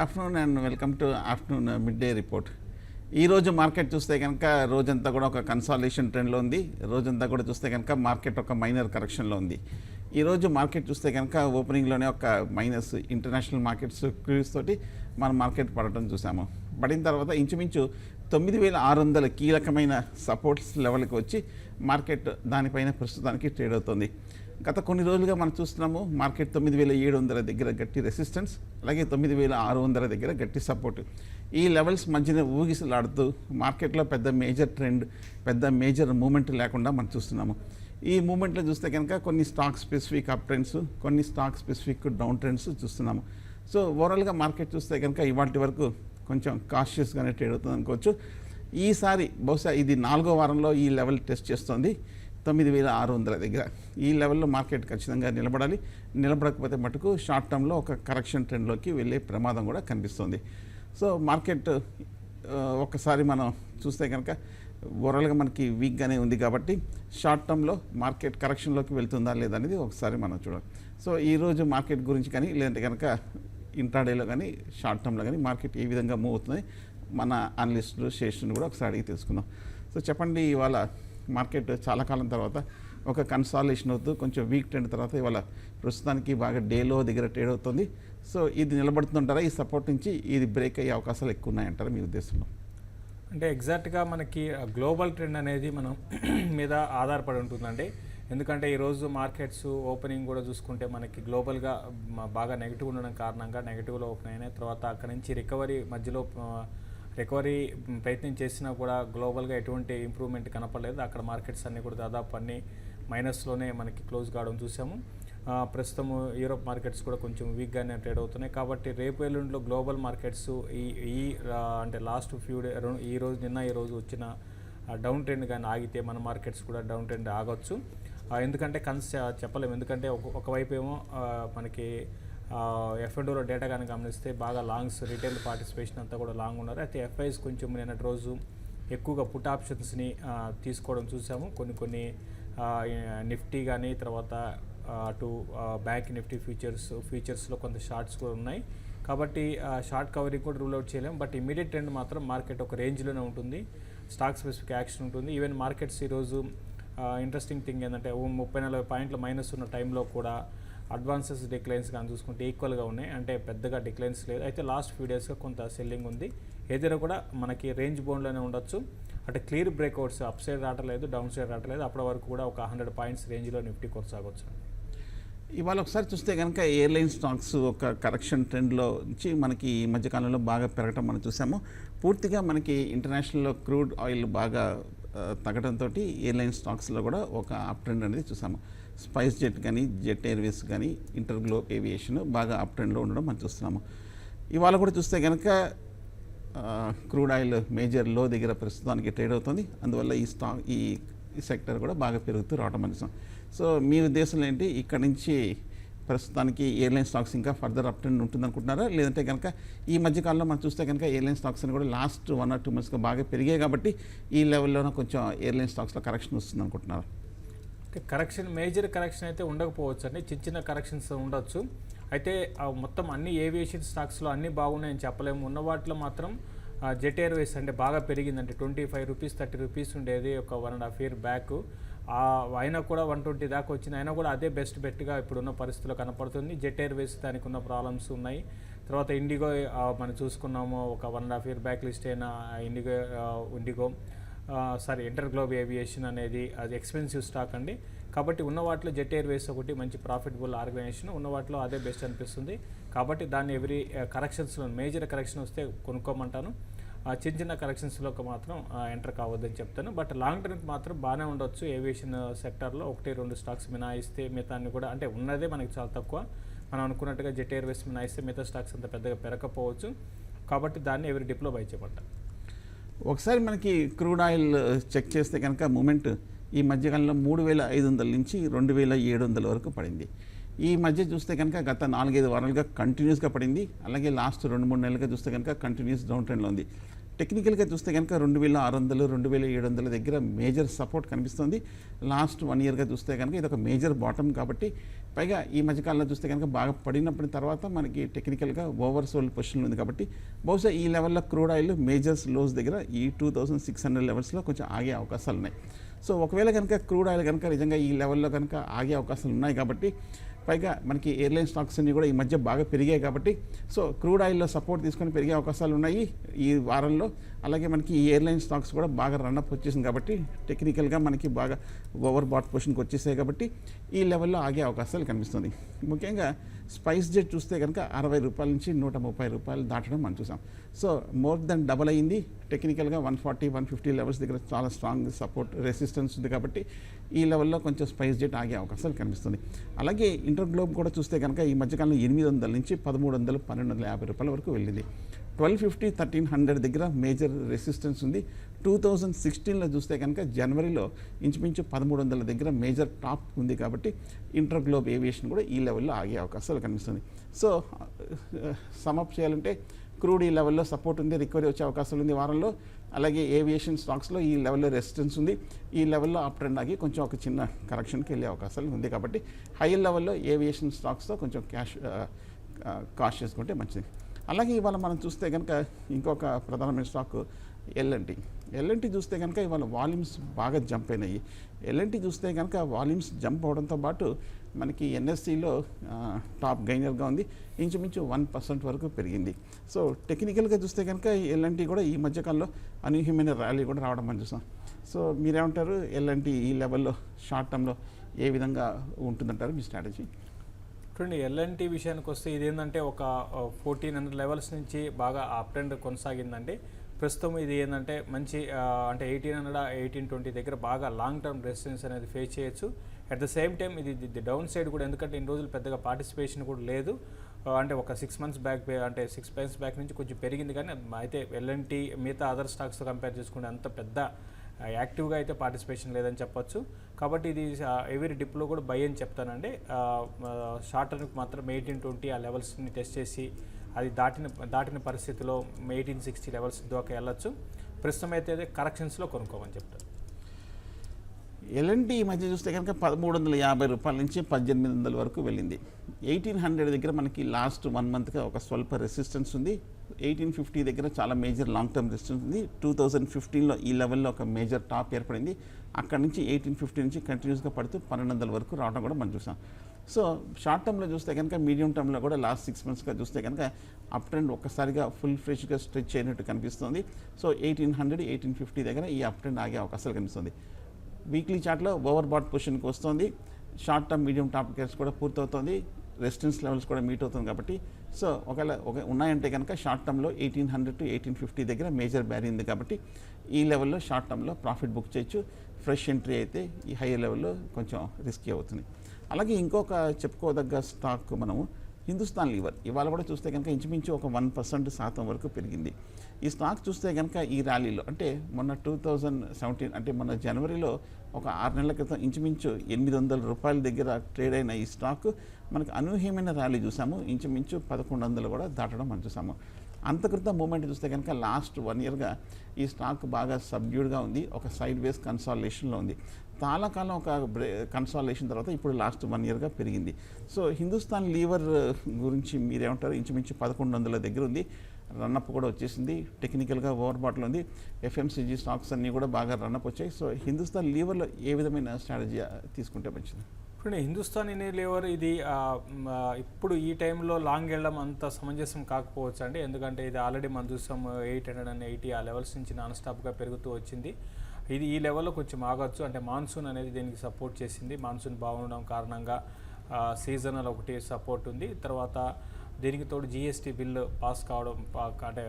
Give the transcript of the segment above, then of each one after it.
Afternoon and welcome to afternoon mid day report. ఈరోజు market చూస్తే కనుక రోజంతా కూడా ఒక కన్సాలిడేషన్ ట్రెండ్లో ఉంది. రోజంతా కూడా చూస్తే కనుక మార్కెట్ ఒక మైనర్ కరెక్షన్లో ఉంది. ఈరోజు మార్కెట్ చూస్తే కనుక ఓపెనింగ్లోనే ఒక మైనస్ ఇంటర్నేషనల్ మార్కెట్స్ క్రూజ్ తోటి మన మార్కెట్ పడటం చూసాము. పడిన తర్వాత ఇంచుమించు 9600 కీలకమైన సపోర్ట్స్ లెవెల్కి వచ్చి మార్కెట్ దానిపైన ప్రస్తుతానికి ట్రేడ్ అవుతుంది. గత కొన్ని రోజులుగా మనం చూస్తున్నాము మార్కెట్ 9700 దగ్గర గట్టి రెసిస్టెన్స్, అలాగే 9600 దగ్గర గట్టి సపోర్ట్. ఈ లెవెల్స్ మధ్యన ఊగిసలాడుతూ మార్కెట్లో పెద్ద మేజర్ ట్రెండ్, పెద్ద మేజర్ మూమెంట్ లేకుండా మనం చూస్తున్నాము. ఈ మూమెంట్లో చూస్తే కనుక కొన్ని స్టాక్ స్పెసిఫిక్ అప్ ట్రెండ్స్, కొన్ని స్టాక్ స్పెసిఫిక్ డౌన్ ట్రెండ్స్ చూస్తున్నాము. సో ఓవరాల్గా మార్కెట్ చూస్తే కనుక ఇవాటి వరకు కొంచెం కాషియస్గానే ట్రేడ్ అవుతుంది అనుకోవచ్చు. ఈసారి బహుశా ఇది 4వ వారంలో ఈ లెవెల్ టెస్ట్ చేస్తుంది 9600 దగ్గర. ఈ లెవెల్లో మార్కెట్ ఖచ్చితంగా నిలబడాలి. నిలబడకపోతే మటుకు షార్ట్ టర్మ్లో ఒక కరెక్షన్ ట్రెండ్లోకి వెళ్ళే ప్రమాదం కూడా కనిపిస్తుంది. సో మార్కెట్ ఒక్కసారి మనం చూస్తే కనుక ఓవరాల్గా మనకి వీక్గానే ఉంది కాబట్టి షార్ట్ టర్మ్లో మార్కెట్ కరెక్షన్లోకి వెళ్తుందా లేదా అనేది ఒకసారి మనం చూడాలి. సో ఈరోజు మార్కెట్ గురించి కానీ లేదంటే కనుక ఇంట్రాడేలో కానీ షార్ట్ టర్మ్లో కానీ మార్కెట్ ఏ విధంగా మూవ్ అవుతుంది మన అనలిస్టులు శేషుని కూడా ఒకసారి అడిగి తెలుసుకుందాం. సో చెప్పండి, ఇవాళ మార్కెట్ చాలా కాలం తర్వాత ఒక కన్సాలిడేషన్ అవుతూ కొంచెం వీక్ ట్రెండ్ తర్వాత ఇవాళ ప్రస్తుతానికి బాగా డేలో దగ్గర ట్రేడ్ అవుతుంది. సో ఇది నిలబడుతుంటారా? ఈ సపోర్ట్ నుంచి ఇది బ్రేక్ అయ్యే అవకాశాలు ఎక్కువ ఉన్నాయంటారా మీ ఉద్దేశంలో? అంటే ఎగ్జాక్ట్గా మనకి గ్లోబల్ ట్రెండ్ అనేది మనం మీద ఆధారపడి ఉంటుందండి. ఎందుకంటే ఈరోజు మార్కెట్స్ ఓపెనింగ్ కూడా చూసుకుంటే మనకి గ్లోబల్గా బాగా నెగిటివ్ ఉండడం కారణంగా నెగిటివ్లో ఓపెన్ అయినాయి. తర్వాత అక్కడ నుంచి రికవరీ ప్రయత్నం చేసినా కూడా గ్లోబల్గా ఎటువంటి ఇంప్రూవ్మెంట్ కనపడలేదు. అక్కడ మార్కెట్స్ అన్నీ కూడా దాదాపు అన్నీ మైనస్లోనే మనకి క్లోజ్ కావడం చూసాము. ప్రస్తుతం యూరోప్ మార్కెట్స్ కూడా కొంచెం వీక్గానే ట్రేడ్ అవుతున్నాయి. కాబట్టి రేపు ఎల్లుండిలో గ్లోబల్ మార్కెట్స్ అంటే లాస్ట్ ఈ రోజు వచ్చిన డౌన్ ట్రెండ్ కానీ ఆగితే మన మార్కెట్స్ కూడా డౌన్ ట్రెండ్ ఆగొచ్చు. ఎందుకంటే చెప్పలేము. ఎందుకంటే ఒకవైపు ఏమో మనకి F&Oలో డేటా కానీ గమనిస్తే బాగా లాంగ్స్ రిటైల్ పార్టిసిపేషన్ అంతా కూడా లాంగ్ ఉన్నారు. అయితే FIs కొంచెం నిన్నటి రోజు ఎక్కువగా పుట్ ఆప్షన్స్ని తీసుకోవడం చూసాము. కొన్ని నిఫ్టీ కానీ తర్వాత అటు బ్యాంక్ నిఫ్టీ ఫ్యూచర్స్లో కొంత షార్ట్స్ కూడా ఉన్నాయి. కాబట్టి షార్ట్ కవరింగ్ కూడా రూల్ అవుట్ చేయలేము. బట్ ఇమీడియట్ ట్రెండ్ మాత్రం మార్కెట్ ఒక రేంజ్లోనే ఉంటుంది. స్టాక్ స్పెసిఫిక్ యాక్షన్ ఉంటుంది. ఈవెన్ మార్కెట్స్ ఈరోజు ఇంట్రెస్టింగ్ థింగ్ ఏంటంటే 30-40 పాయింట్ల మైనస్ ఉన్న టైంలో కూడా అడ్వాన్సెస్ డిక్లైన్స్ కానీ చూసుకుంటే ఈక్వల్గా ఉన్నాయి. అంటే పెద్దగా డిక్లైన్స్ లేదు. అయితే లాస్ట్ ఫ్యూ డేస్గా కొంత సెల్లింగ్ ఉంది. ఏదైనా కూడా మనకి రేంజ్ బౌండ్లోనే ఉండొచ్చు. అంటే క్లియర్ బ్రేక్అవుట్స్ అప్ సైడ్ రావట్లేదు, డౌన్ సైడ్ రావట్లేదు. అప్పటి వరకు కూడా ఒక 100 పాయింట్స్ రేంజ్లో నిఫ్టీ కొనసాగొచ్చు. ఇవాళ ఒకసారి చూస్తే కనుక ఎయిర్లైన్ స్టాక్స్ ఒక కరెక్షన్ ట్రెండ్లో నుంచి మనకి ఈ మధ్యకాలంలో బాగా పెరగటం మనం చూసాము. పూర్తిగా మనకి ఇంటర్నేషనల్లో క్రూడ్ ఆయిల్ బాగా తగ్గడంతో ఎయిర్లైన్ స్టాక్స్లో కూడా ఒక అప్ ట్రెండ్ అనేది చూసాము. స్పైస్ జెట్ కానీ, జెట్ ఎయిర్వేస్ కానీ, ఇంటర్గ్లోబ్ ఏవియేషన్ బాగా అప్ ట్రెండ్లో ఉండడం మనం చూస్తున్నాము. ఇవాళ కూడా చూస్తే కనుక క్రూడ్ ఆయిల్ మేజర్ లో దగ్గర ప్రస్తుతానికి ట్రేడ్ అవుతుంది. అందువల్ల ఈ సెక్టర్ కూడా బాగా పెరుగుతూ రావడం మనం. సో మీ ఉద్దేశంలో ఏంటి? ఇక్కడ నుంచి ప్రస్తుతానికి ఎయిర్లైన్ స్టాక్స్ ఇంకా ఫర్దర్ అప్ ట్రెండ్ ఉంటుంది అనుకుంటున్నారా? లేదంటే కనుక ఈ మధ్యకాలంలో మనం చూస్తే కనుక ఎయిర్లైన్ స్టాక్స్ అని కూడా లాస్ట్ 1 or 2 monthsగా బాగా పెరిగాయి కాబట్టి ఈ లెవెల్లోనే కొంచెం ఎయిర్లైన్ స్టాక్స్లో కరెక్షన్ వస్తుంది అనుకుంటున్నారు? మేజర్ కరెక్షన్ అయితే ఉండకపోవచ్చు అండి. చిన్న కరెక్షన్స్ ఉండొచ్చు. అయితే మొత్తం అన్ని ఏవియేషన్ స్టాక్స్లో అన్నీ బాగున్నాయని చెప్పలేము. ఉన్న వాటిలో మాత్రం జెట్ ఎయిర్వేస్ అంటే బాగా పెరిగిందంటే 25 రూపీస్ 30 రూపీస్ ఉండేది ఒక 1.5 year బ్యాక్. అయినా కూడా 120 దాకా వచ్చింది. అయినా కూడా అదే బెస్ట్ బెట్గా ఇప్పుడున్న పరిస్థితిలో కనపడుతుంది. జెట్ ఎయిర్వేస్ దానికి ఉన్న ప్రాబ్లమ్స్ ఉన్నాయి. తర్వాత ఇండిగో మనం చూసుకున్నాము ఒక 1.5 year బ్యాక్ లిస్ట్ అయిన ఇండిగో ఇంటర్గ్లోబ్ ఏవియేషన్ అనేది అది ఎక్స్పెన్సివ్ స్టాక్ అండి. కాబట్టి ఉన్న వాటిలో జెట్ ఎయిర్వేస్ ఒకటి మంచి ప్రాఫిటబుల్ ఆర్గనైజేషన్, ఉన్న వాటిలో అదే బెస్ట్ అనిపిస్తుంది. కాబట్టి దాన్ని కరెక్షన్స్లో మేజర్ కరెక్షన్ వస్తే కొనుక్కోమంటాను. చిన్న కరెక్షన్స్లో మాత్రం ఎంటర్ కావద్దని చెప్తాను. బట్ లాంగ్ టర్మ్కి మాత్రం బాగానే ఉండొచ్చు. ఏవియేషన్ సెక్టర్లో 1-2 స్టాక్స్ మినాయిస్తే మిగతాన్ని కూడా అంటే ఉన్నదే మనకి చాలా తక్కువ. మనం అనుకున్నట్టుగా జెట్ ఎయిర్వేస్ మినాయిస్తే మిగతా స్టాక్స్ అంత పెద్దగా పెరగకపోవచ్చు. కాబట్టి దాన్ని ఎవరి డిప్లో బై చేయమంటారు. ఒకసారి మనకి క్రూడ్ ఆయిల్ చెక్ చేస్తే కనుక మూమెంట్ ఈ మధ్యకాలంలో 3500 నుంచి 2700 వరకు పడింది. ఈ మధ్య చూస్తే కనుక గత 4-5 వారాలుగా కంటిన్యూస్గా పడింది. అలాగే లాస్ట్ 2-3 నెలలుగా చూస్తే కనుక కంటిన్యూస్ డౌన్ ట్రెండ్లో ఉంది. టెక్నికల్గా చూస్తే కనుక 2600 2700 దగ్గర మేజర్ సపోర్ట్ కనిపిస్తుంది. లాస్ట్ 1 ఇయర్గా చూస్తే కనుక ఇది ఒక మేజర్ బాటమ్ కాబట్టి, పైగా ఈ మధ్యకాలంలో చూస్తే కనుక బాగా పడినప్పటి తర్వాత మనకి టెక్నికల్గా ఓవర్ సోల్డ్ పొజిషన్ ఉంది కాబట్టి బహుశా ఈ లెవెల్లో క్రూడ్ ఆయిల్ మేజర్స్ లోస్ దగ్గర ఈ 2600 లెవెల్స్లో కొంచెం ఆగే అవకాశాలు ఉన్నాయి. సో ఒకవేళ కనుక క్రూడ్ ఆయిల్ కనుక నిజంగా ఈ లెవెల్లో కనుక ఆగే అవకాశాలు ఉన్నాయి కాబట్టి, పైగా మనకి ఎయిర్లైన్ స్టాక్స్ అన్ని కూడా ఈ మధ్య బాగా పెరిగాయి కాబట్టి, సో క్రూడ్ ఆయిల్లో సపోర్ట్ తీసుకొని పెరిగే అవకాశాలు ఉన్నాయి ఈ వారంలో. అలాగే మనకి ఈ ఎయిర్లైన్ స్టాక్స్ కూడా బాగా రన్అప్ వచ్చేసింది కాబట్టి, టెక్నికల్గా మనకి బాగా ఓవర్ బాట్ పొజిషన్కి వచ్చేసాయి కాబట్టి ఈ లెవెల్లో ఆగే అవకాశాలు కనిపిస్తుంది. ముఖ్యంగా స్పైస్ జెట్ చూస్తే కనుక 60 రూపాయల నుంచి 130 రూపాయలు దాటడం మనం చూసాం. సో మోర్ దెన్ డబల్ అయింది. టెక్నికల్గా 140-150 లెవెల్స్ దగ్గర చాలా స్ట్రాంగ్ సపోర్ట్ రెసిస్టెన్స్ ఉంది కాబట్టి ఈ లెవెల్లో కొంచెం స్పైస్ జెట్ ఆగే అవకాశాలు కనిపిస్తుంది. అలాగే ఇంటర్ గ్లోబ్ కూడా చూస్తే కనుక ఈ మధ్యకాలంలో 800 నుంచి 1300-1250 రూపాయల వరకు వెళ్ళింది. 1250-1300 దగ్గర మేజర్ రెసిస్టెన్స్ ఉంది. 2016లో చూస్తే కనుక జనవరిలో ఇంచుమించు 1300 దగ్గర మేజర్ టాప్ ఉంది కాబట్టి ఇంటర్ గ్లోబ్ ఏవియేషన్ కూడా ఈ లెవెల్లో ఆగే అవకాశాలు కనిపిస్తుంది. సో సమప్ చేయాలంటే క్రూడ్ ఈ లెవెల్లో సపోర్ట్ ఉంది, రికవరీ వచ్చే అవకాశాలు ఉంది వారంలో. అలాగే ఏవియేషన్ స్టాక్స్లో ఈ లెవెల్లో రెసిస్టెన్స్ ఉంది. ఈ లెవెల్లో అప్ ట్రెండ్ ఆగి కొంచెం ఒక చిన్న కరెక్షన్కి వెళ్ళే అవకాశాలు ఉంది కాబట్టి హై లెవెల్లో ఏవియేషన్ స్టాక్స్తో కొంచెం కాష్ చేసుకుంటే మంచిది. అలాగే ఇవాళ మనం చూస్తే కనుక ఇంకొక ప్రధానమైన స్టాక్ ఎల్ఎన్టీ చూస్తే కనుక ఇవాళ వాల్యూమ్స్ బాగా జంప్ అయినాయి. ఎల్ఎన్టీ చూస్తే కనుక వాల్యూమ్స్ జంప్ అవడంతో పాటు మనకి ఎన్ఎస్సిలో టాప్ గైనర్గా ఉంది, ఇంచుమించు 1% వరకు పెరిగింది. సో టెక్నికల్గా చూస్తే కనుక ఎల్ఎన్టీ కూడా ఈ మధ్యకాలంలో అనూహ్యమైన ర్యాలీ కూడా రావడం మనం చూసాం. సో మీరేమంటారు, ఎల్ఎన్టీ ఈ లెవెల్లో షార్ట్ టర్మ్లో ఏ విధంగా ఉంటుందంటారు మీ స్ట్రాటజీ? చూడండి, ఎల్ఎన్టీ విషయానికి వస్తే ఇది ఏంటంటే ఒక 1400 లెవెల్స్ నుంచి బాగా అప్ ట్రెండ్ కొనసాగిందండి. ప్రస్తుతం ఇది ఏంటంటే మంచి అంటే 1800-1820 దగ్గర బాగా లాంగ్ టర్మ్ రెసిస్టెన్స్ అనేది ఫేస్ చేయొచ్చు. అట్ ద సేమ్ టైం ఇది డౌన్ సైడ్ కూడా, ఎందుకంటే ఇన్ని రోజులు పెద్దగా పార్టిసిపేషన్ కూడా లేదు. అంటే ఒక 6 మంత్స్ బ్యాక్, అంటే 6 మంత్స్ బ్యాక్ నుంచి కొంచెం పెరిగింది. కానీ అయితే ఎల్ఎన్టీ మిగతా అదర్ స్టాక్స్తో కంపేర్ చేసుకుంటే అంత పెద్ద యాక్టివ్గా అయితే పార్టిసిపేషన్ లేదని చెప్పొచ్చు. కాబట్టి ఇది ఎవరీ డిప్లో కూడా బై అని చెప్తానండి. షార్ట్ టర్మ్కి మాత్రం 1820 ఆ లెవెల్స్ని టెస్ట్ చేసి అది దాటిన పరిస్థితిలో 1860 లెవెల్స్ దాకా వెళ్ళొచ్చు. ప్రస్తుతం అయితే కరెక్షన్స్లో కొనుక్కోమని చెప్తారు. ఎల్ఎన్టీ ఈ మధ్య చూస్తే కనుక 1350 రూపాయల నుంచి 1800 వరకు వెళ్ళింది. 1800 దగ్గర మనకి లాస్ట్ 1 మంత్గా ఒక స్వల్ప రెసిస్టెన్స్ ఉంది. 1850 దగ్గర చాలా మేజర్ లాంగ్ టర్మ్ రెసిస్టెన్స్ ఉంది. 2015లో ఈ లెవెల్లో ఒక మేజర్ టాప్ ఏర్పడింది. అక్కడ నుంచి 1850 నుంచి కంటిన్యూస్గా పడుతూ 1200 వరకు రావడం కూడా మనం చూసాం. సో షార్ట్ టర్మ్లో చూస్తే కనుక, మీడియం టర్మ్లో కూడా లాస్ట్ 6 మంత్స్గా చూస్తే కనుక అప్ ట్రెండ్ ఒక్కసారిగా ఫుల్ ఫ్రెష్గా స్ట్రెచ్ అయినట్టు కనిపిస్తుంది. సో 1800-1850 దగ్గర ఈ అప్ ట్రెండ్ ఆగే అవకాశాలు కనిపిస్తుంది. వీక్లీ చార్ట్లో ఓవర్ బాట్ పొజిషన్కి వస్తుంది. Short term medium top cares కూడా పూర్తవుతుంది. రెసిస్టెన్స్ లెవెల్స్ కూడా మీట్ అవుతుంది కాబట్టి, సో ఒకవేళ ఉన్నాయంటే కనుక షార్ట్ టర్మ్లో 1800-1850 దగ్గర మేజర్ బ్యారీ ఉంది కాబట్టి ఈ లెవెల్లో షార్ట్ టర్మ్లో ప్రాఫిట్ బుక్ చేయొచ్చు. ఫ్రెష్ ఎంట్రీ అయితే ఈ హైయర్ లెవెల్లో కొంచెం రిస్కీ అవుతుంది. అలాగే ఇంకొక చెప్పుకోదగ్గ స్టాక్ మనము హిందుస్థాన్ లీవర్. ఇవాళ కూడా చూస్తే కనుక ఇంచుమించు ఒక 1% వరకు పెరిగింది. ఈ స్టాక్ చూస్తే కనుక ఈ ర్యాలీలో, అంటే మొన్న 2017 అంటే మొన్న జనవరిలో ఒక 6 నెలల క్రితం ఇంచుమించు 800 రూపాయల దగ్గర ట్రేడ్ అయిన ఈ స్టాక్ మనకు అనూహ్యమైన ర్యాలీ చూసాము. ఇంచుమించు 1100 కూడా దాటడం మనం చూసాము. అంత క్రితం మూమెంట్ చూస్తే కనుక లాస్ట్ 1 ఇయర్గా ఈ స్టాక్ బాగా సబ్డ్యూడ్గా ఉంది. ఒక సైడ్ వేస్ కన్సాలిడేషన్లో ఉంది. చాలా కాలం ఒక కన్సాలిడేషన్ తర్వాత ఇప్పుడు లాస్ట్ 1 ఇయర్గా పెరిగింది. సో హిందుస్థాన్ లీవర్ గురించి మీరేమంటారు? ఇంచుమించు 1100 దగ్గర ఉంది. రన్అప్ కూడా వచ్చేసింది. టెక్నికల్గా ఓవర్ బాట్లో ఉంది. ఎఫ్ఎంసీజీ స్టాక్స్ అన్నీ కూడా బాగా రన్అప్ వచ్చాయి. సో హిందుస్థాన్ లీవర్లో ఏ విధమైన స్ట్రాటజీ తీసుకుంటే మంచిది? ఇప్పుడు హిందుస్థాన్ లీవర్ ఇది ఇప్పుడు ఈ టైంలో లాంగ్ వెళ్ళడం అంత సమంజసం కాకపోవచ్చు అండి. ఎందుకంటే ఇది ఆల్రెడీ మనం చూసాం 880 ఆ లెవెల్స్ నుంచి నాన్ స్టాప్గా పెరుగుతూ వచ్చింది. ఇది ఈ లెవెల్లో కొంచెం ఆగొచ్చు. అంటే మాన్సూన్ అనేది దీనికి సపోర్ట్ చేసింది. మాన్సూన్ బాగుండడం కారణంగా సీజనల్ ఒకటి సపోర్ట్ ఉంది. తర్వాత దీనికి తోడు జిఎస్టీ బిల్ పాస్ కావడం, అంటే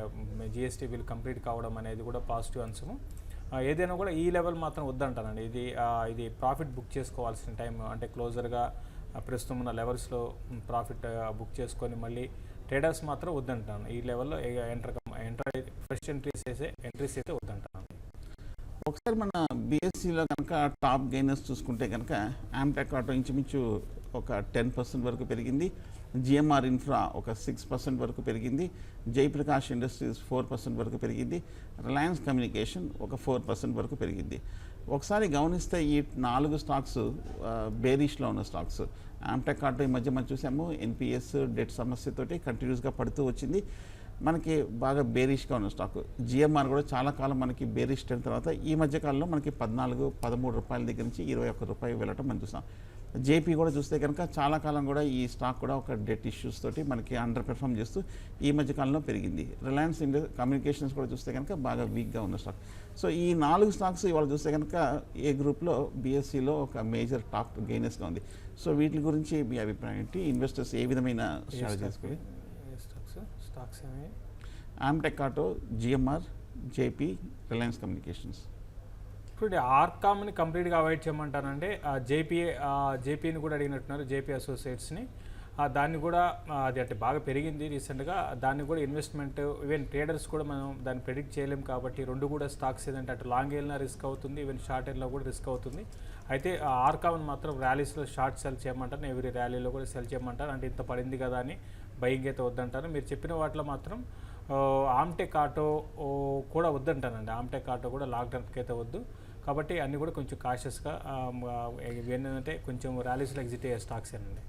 జిఎస్టీ బిల్ కంప్లీట్ కావడం అనేది కూడా పాజిటివ్ అంశము. ఏదైనా కూడా ఈ లెవెల్ మాత్రం వద్దంటానండి. ఇది ప్రాఫిట్ బుక్ చేసుకోవాల్సిన టైం. అంటే క్లోజర్గా ప్రస్తుతం ఉన్న లెవెల్స్లో ప్రాఫిట్ బుక్ చేసుకొని మళ్ళీ ట్రేడర్స్ మాత్రం వద్దంటాను. ఈ లెవెల్లో ఫ్రెష్ ఎంట్రీస్ అయితే వద్దంటాను. ఒకసారి మన బిఎస్సిలో కనుక టాప్ గెయినర్స్ చూసుకుంటే కనుక ఆమ్టెక్ ఆటో ఇంచుమించు ఒక 10% వరకు పెరిగింది. జిఎంఆర్ ఇన్ఫ్రా ఒక 6% వరకు పెరిగింది. జయప్రకాష్ ఇండస్ట్రీస్ 4% వరకు పెరిగింది. రిలయన్స్ కమ్యూనికేషన్ ఒక 4% వరకు పెరిగింది. ఒకసారి గమనిస్తే ఈ 4 స్టాక్స్ బేరిష్లో ఉన్న స్టాక్స్. ఆమ్టెక్ ఆటో ఈ మధ్య మనం చూసాము ఎన్పిఎస్ డెట్ సమస్యతోటి కంటిన్యూస్గా పడుతూ వచ్చింది, మనకి బాగా బేరిష్గా ఉన్న స్టాక్. జిఎంఆర్ కూడా చాలా కాలం మనకి బేరిష్ అయిన తర్వాత ఈ మధ్యకాలంలో మనకి 14-13 రూపాయల దగ్గర నుంచి 21 రూపాయలు వెళ్ళటం మనం చూసాం. జేపీ కూడా చూస్తే కనుక చాలా కాలం కూడా ఈ స్టాక్ కూడా ఒక డెట్ ఇష్యూస్ తోటి మనకి అండర్ పెర్ఫామ్ చేస్తూ ఈ మధ్యకాలంలో పెరిగింది. రిలయన్స్ కమ్యూనికేషన్స్ కూడా చూస్తే కనుక బాగా వీక్గా ఉన్న స్టాక్. సో ఈ 4 స్టాక్స్ ఇవాళ చూస్తే కనుక ఏ గ్రూప్లో బిఎస్సిలో ఒక మేజర్ టాప్ గెయినర్స్గా ఉంది. సో వీటి గురించి మీ అభిప్రాయం ఏంటి? ఇన్వెస్టర్స్ ఏ విధమైన స్ట్రాటజీ చేసుకోవాలి? Stocks Amtek auto, GMR, JP, Reliance communications. ఇప్పుడు ఆర్కామ్ని కంప్లీట్గా అవాయిడ్ చేయమంటానంటే జేపీని కూడా అడిగినట్టున్నారు, జేపీ అసోసియేట్స్ని. దాన్ని కూడా అది అంటే బాగా పెరిగింది రీసెంట్గా, దాన్ని కూడా ఇన్వెస్ట్మెంట్ ఈవెన్ ట్రేడర్స్ కూడా మనం దాన్ని ప్రెడిక్ట్ చేయలేం కాబట్టి రెండు కూడా స్టాక్స్ ఏదంటే అటు లాంగ్ వెళ్ళినా రిస్క్ అవుతుంది, ఈవెన్ షార్ట్ వెళ్ళినా కూడా రిస్క్ అవుతుంది. అయితే ఆర్కామ్ని మాత్రం ర్యాలీస్లో షార్ట్ సెల్ చేయమంటారు, ఎవ్రీ ర్యాలీలో కూడా సెల్ చేయమంటారు. అంటే ఇంత పడింది కదా అని బయింగ్ అయితే వద్దంటారు. మీరు చెప్పిన వాటిలో మాత్రం ఆమ్టెక్ ఆటో కూడా వద్దంటానండి. ఆమ్టెక్ ఆటో కూడా లాక్డౌన్కి అయితే వద్దు. కాబట్టి అన్నీ కూడా కొంచెం కాషియస్గా ఏంటంటే కొంచెం ర్యాలీస్లో ఎగ్జిట్ అయ్యే స్టాక్స్ ఏనండి.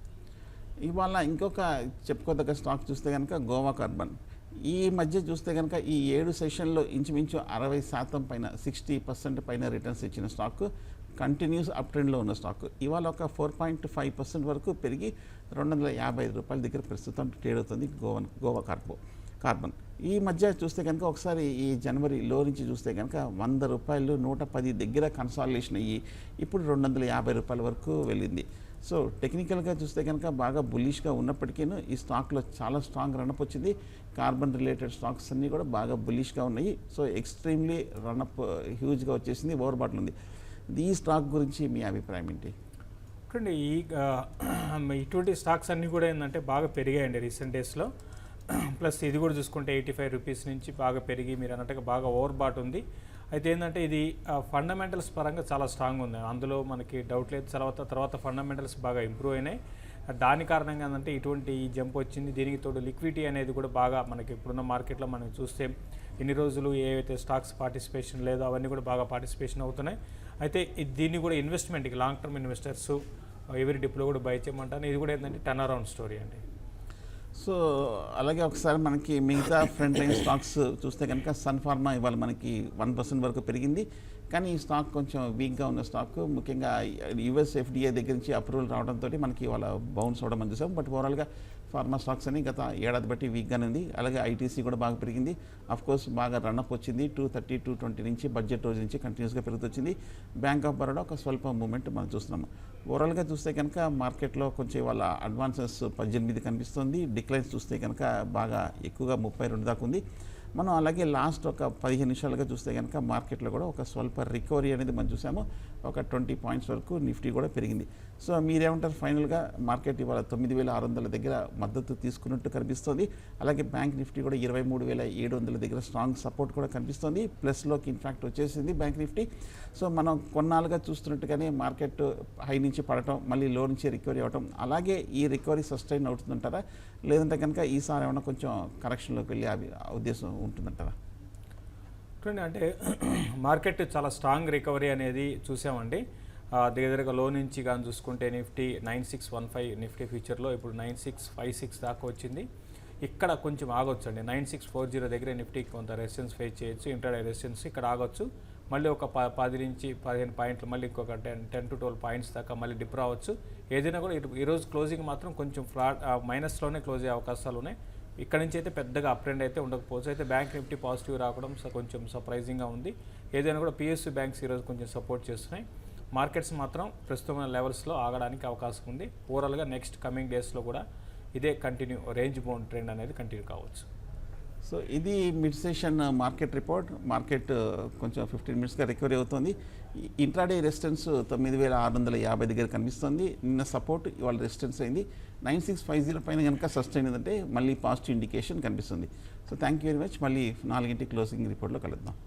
ఇవాళ ఇంకొక చెప్పుకోదగ్గ స్టాక్ చూస్తే కనుక గోవా కార్బన్. ఈ మధ్య చూస్తే కనుక ఈ 7 సెషన్లో ఇంచుమించు 60% పైన 60% పైన రిటర్న్స్ ఇచ్చిన స్టాక్, కంటిన్యూస్ అప్ ట్రెండ్లో ఉన్న స్టాక్. ఇవాళ ఒక 4.5% వరకు పెరిగి 255 రూపాయల దగ్గర ప్రస్తుతం ట్రేడ్ అవుతుంది గోవా కార్బన్. ఈ మధ్య చూస్తే కనుక ఒకసారి ఈ జనవరి లో నుంచి చూస్తే కనుక 100 రూపాయలు 110 దగ్గర కన్సాలిడేషన్ అయ్యి ఇప్పుడు 250 రూపాయల వరకు వెళ్ళింది. సో టెక్నికల్గా చూస్తే కనుక బాగా బుల్లిష్గా ఉన్నప్పటికీ ఈ స్టాక్లో చాలా స్ట్రాంగ్ రన్అప్ వచ్చింది. కార్బన్ రిలేటెడ్ స్టాక్స్ అన్నీ కూడా బాగా బుల్లిష్గా ఉన్నాయి. సో ఎక్స్ట్రీమ్లీ రన్అప్ హ్యూజ్గా వచ్చేసింది, ఓవర్ బాటిల్ ఉంది. ఈ స్టాక్ గురించి మీ అభిప్రాయం ఏంటి? చూడండి, ఇటువంటి స్టాక్స్ అన్నీ కూడా ఏంటంటే బాగా పెరిగాయండి రీసెంట్ డేస్లో. ప్లస్ ఇది కూడా చూసుకుంటే 85 రూపీస్ నుంచి బాగా పెరిగి మీరు అన్నట్టుగా బాగా ఓవర్ బాట్ ఉంది. అయితే ఏంటంటే ఇది ఫండమెంటల్స్ పరంగా చాలా స్ట్రాంగ్ ఉంది, అందులో మనకి డౌట్ లేదు. తర్వాత ఫండమెంటల్స్ బాగా ఇంప్రూవ్ అయినాయి. దాని కారణంగా ఏంటంటే ఇటువంటి ఈ జంప్ వచ్చింది. దీనికి తోడు లిక్విడిటీ అనేది కూడా బాగా మనకి ఇప్పుడున్న మార్కెట్లో మనం చూస్తే ఇన్ని రోజులు ఏవైతే స్టాక్స్ పార్టిసిపేషన్ లేదో అవన్నీ కూడా బాగా పార్టిసిపేషన్ అవుతున్నాయి. అయితే దీన్ని కూడా ఇన్వెస్ట్మెంట్కి లాంగ్ టర్మ్ ఇన్వెస్టర్స్ ఎవరి డిప్లో కూడా బై చేయమంటాను. ఇది కూడా ఏంటంటే టర్న్ అరౌండ్ స్టోరీ అండి. సో అలాగే ఒకసారి మనకి మిగతా ఫ్రంట్ లైన్ స్టాక్స్ చూస్తే కనుక సన్ ఫార్మా ఇవాళ మనకి 1% వరకు పెరిగింది. కానీ ఈ స్టాక్ కొంచెం వీక్గా ఉన్న స్టాక్, ముఖ్యంగా యుఎస్ ఎఫ్డిఏ దగ్గర నుంచి అప్రూవల్ రావడంతో మనకి ఇవాళ బౌన్స్ అవడం అని చూసాం. బట్ ఓవరాల్గా ఫార్మా స్టాక్స్ అని గత ఏడాది బట్టి వీక్గానే ఉంది. అలాగే ఐటీసీ కూడా బాగా పెరిగింది. అఫ్కోర్స్ బాగా రన్అప్ వచ్చింది, 230, 220 నుంచి బడ్జెట్ రోజు నుంచి కంటిన్యూస్గా పెరుగుతొచ్చింది. బ్యాంక్ ఆఫ్ బరోడా ఒక స్వల్ప మూమెంట్ మనం చూస్తున్నాము. ఓవరాల్గా చూస్తే కనుక మార్కెట్లో కొంచెం ఇవాళ అడ్వాన్సెస్ 18 కనిపిస్తుంది, డిక్లైన్స్ చూస్తే కనుక బాగా ఎక్కువగా 32 దాకా ఉంది. మనం అలాగే లాస్ట్ ఒక 15 నిమిషాలుగా చూస్తే కనుక మార్కెట్లో కూడా ఒక స్వల్ప రికవరీ అనేది మనం చూసాము. ఒక 20 పాయింట్స్ వరకు నిఫ్టీ కూడా పెరిగింది. సో మీరేమంటారు? ఫైనల్గా మార్కెట్ ఇవాళ 9600 దగ్గర మద్దతు తీసుకున్నట్టు కనిపిస్తుంది. అలాగే బ్యాంక్ నిఫ్టీ కూడా 23700 దగ్గర స్ట్రాంగ్ సపోర్ట్ కూడా కనిపిస్తుంది. ప్లస్లోకి ఇన్ఫ్యాక్ట్ వచ్చేసింది బ్యాంక్ నిఫ్టీ. సో మనం కొన్నాళ్ళుగా చూస్తున్నట్టుగానే మార్కెట్ హై నుంచి పడటం, మళ్ళీ లో నుంచి రికవరీ అవ్వటం, అలాగే ఈ రికవరీ సస్టైన్ అవుతుందంటారా? లేదంటే కనుక ఈసారి ఏమైనా కొంచెం కరెక్షన్లోకి వెళ్ళే ఉద్దేశం ఉంటుందంటారా? చూడండి, అంటే మార్కెట్ చాలా స్ట్రాంగ్ రికవరీ అనేది చూసామండి. దగ్గరగా లో నుంచి కానీ చూసుకుంటే నిఫ్టీ 9615 నిఫ్టీ ఫ్యూచర్లో ఇప్పుడు 9656 దాకా వచ్చింది. ఇక్కడ కొంచెం ఆగొచ్చు అండి. 9640 దగ్గర నిఫ్టీకి కొంత రెసిస్టెన్స్ ఫేస్ చేయొచ్చు, ఇంటర్డే రెసిస్టెన్స్ ఇక్కడ ఆగొచ్చు. మళ్ళీ ఒక 10 నుంచి 15 పాయింట్లు, మళ్ళీ ఇంకొక 10 to 12 పాయింట్స్ దాకా మళ్ళీ డిప్ రావచ్చు. ఏదైనా కూడా ఈరోజు క్లోజింగ్ మాత్రం కొంచెం మైనస్లోనే క్లోజ్ అయ్యే అవకాశాలు ఉన్నాయి. ఇక్కడ నుంచి అయితే పెద్దగా అప్ ట్రెండ్ అయితే ఉండకపోవచ్చు. అయితే బ్యాంక్ నిఫ్టీ పాజిటివ్ రావడం కొంచెం సర్ప్రైజింగ్గా ఉంది. ఏదైనా కూడా పిఎస్యూ బ్యాంక్స్ ఈరోజు కొంచెం సపోర్ట్ చేస్తున్నాయి. మార్కెట్స్ మాత్రం ప్రస్తుతమైన లెవెల్స్లో ఆగడానికి అవకాశం ఉంది. ఓవరాల్గా నెక్స్ట్ కమింగ్ డేస్లో కూడా ఇదే కంటిన్యూ రేంజ్ బౌండ్ ట్రెండ్ అనేది కంటిన్యూ కావచ్చు. సో ఇది mid session market report. Market కొంచెం 15 మినిట్స్గా రికవరీ అవుతుంది. ఇంట్రాడే రెసిస్టెన్స్ 9650 దగ్గర కనిపిస్తుంది. నిన్న సపోర్ట్ ఇవాళ రెసిస్టెన్స్ అయింది. 9650 పైన కనుక సస్టైన్ అయిందంటే మళ్ళీ పాజిటివ్ ఇండికేషన్ కనిపిస్తుంది. So thank you very much. మళ్ళీ 4 క్లోజింగ్ రిపోర్ట్లో కలుద్దాం.